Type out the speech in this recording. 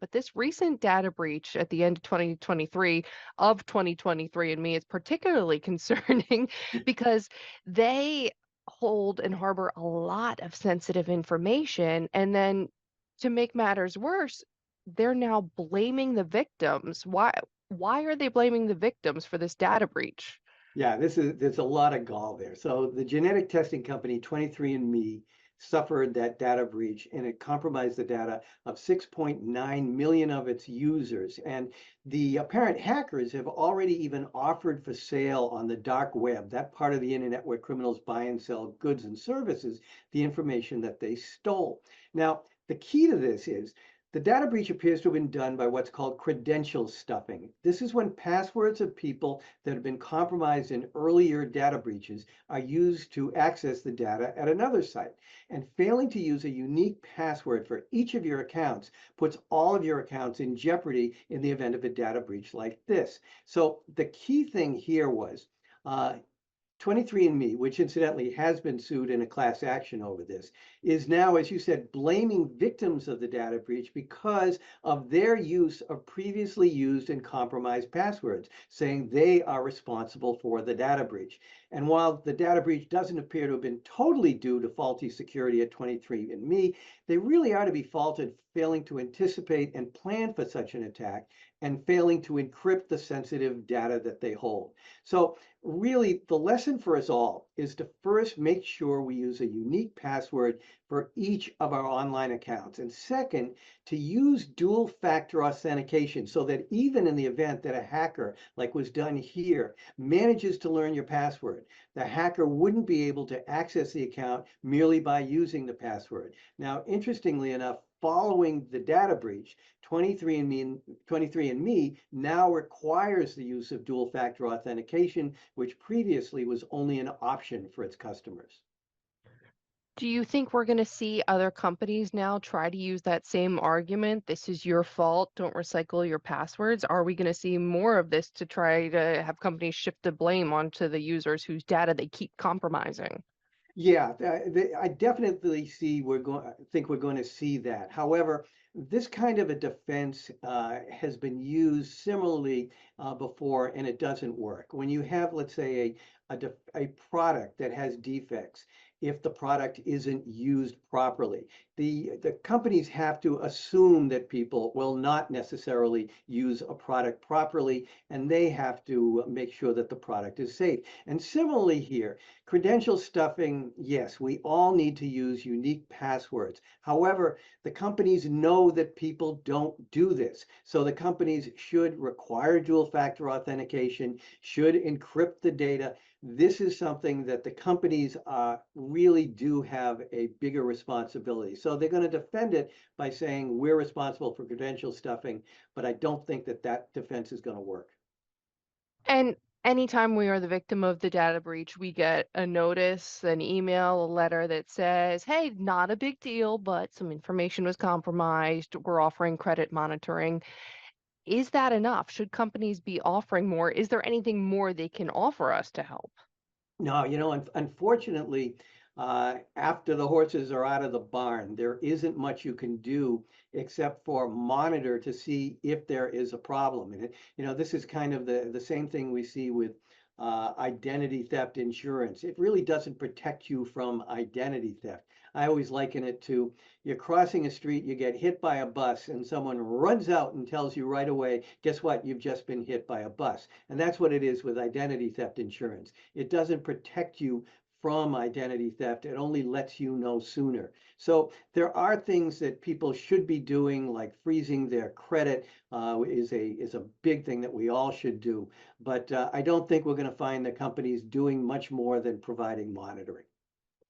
But this recent data breach at the end of 2023 of 23andMe is particularly concerning because they hold and harbor a lot of sensitive information. And then to make matters worse, they're now blaming the victims. Why are they blaming the victims for this data breach? Yeah, there's a lot of gall there. So the genetic testing company 23andMe suffered that data breach, and it compromised the data of 6.9 million of its users. And the apparent hackers have already even offered for sale on the dark web, that part of the internet where criminals buy and sell goods and services, the information that they stole. Now, the key to this is the data breach appears to have been done by what's called credential stuffing. This is when passwords of people that have been compromised in earlier data breaches are used to access the data at another site. And failing to use a unique password for each of your accounts puts all of your accounts in jeopardy in the event of a data breach like this. So the key thing here was 23andMe, which incidentally has been sued in a class action over this, is now, as you said, blaming victims of the data breach because of their use of previously used and compromised passwords, saying they are responsible for the data breach. And while the data breach doesn't appear to have been totally due to faulty security at 23andMe, they really are to be faulted failing to anticipate and plan for such an attack and failing to encrypt the sensitive data that they hold. So really, the lesson for us all is to first make sure we use a unique password for each of our online accounts. And second, to use dual factor authentication so that even in the event that a hacker, like was done here, manages to learn your password, the hacker wouldn't be able to access the account merely by using the password. Now, interestingly enough, following the data breach, 23andMe now requires the use of dual factor authentication, which previously was only an option for its customers. Do you think we're going to see other companies now try to use that same argument? This is your fault. Don't recycle your passwords. Are we going to see more of this to try to have companies shift the blame onto the users whose data they keep compromising? Yeah, I definitely think we're going to see that. However, this kind of a defense has been used similarly before, and it doesn't work. When you have, let's say, a product that has defects, if the product isn't used properly, the companies have to assume that people will not necessarily use a product properly, and they have to make sure that the product is safe. And similarly here, credential stuffing, yes, we all need to use unique passwords. However, the companies know that people don't do this. So the companies should require dual factor authentication, should encrypt the data. This is something that the companies really do have a bigger responsibility. So they're going to defend it by saying we're responsible for credential stuffing, but I don't think that that defense is going to work. And anytime we are the victim of the data breach, we get a notice, an email, a letter that says, hey, not a big deal, but some information was compromised. We're offering credit monitoring. Is that enough? Should companies be offering more? Is there anything more they can offer us to help? No, unfortunately, after the horses are out of the barn, there isn't much you can do except for monitor to see if there is a problem. And this is kind of the same thing we see with identity theft insurance. It really doesn't protect you from identity theft. I always liken it to you're crossing a street, you get hit by a bus, and someone runs out and tells you right away, guess what? You've just been hit by a bus. And that's what it is with identity theft insurance. It doesn't protect you from identity theft. It only lets you know sooner. So there are things that people should be doing, like freezing their credit is a big thing that we all should do. But I don't think we're going to find the companies doing much more than providing monitoring.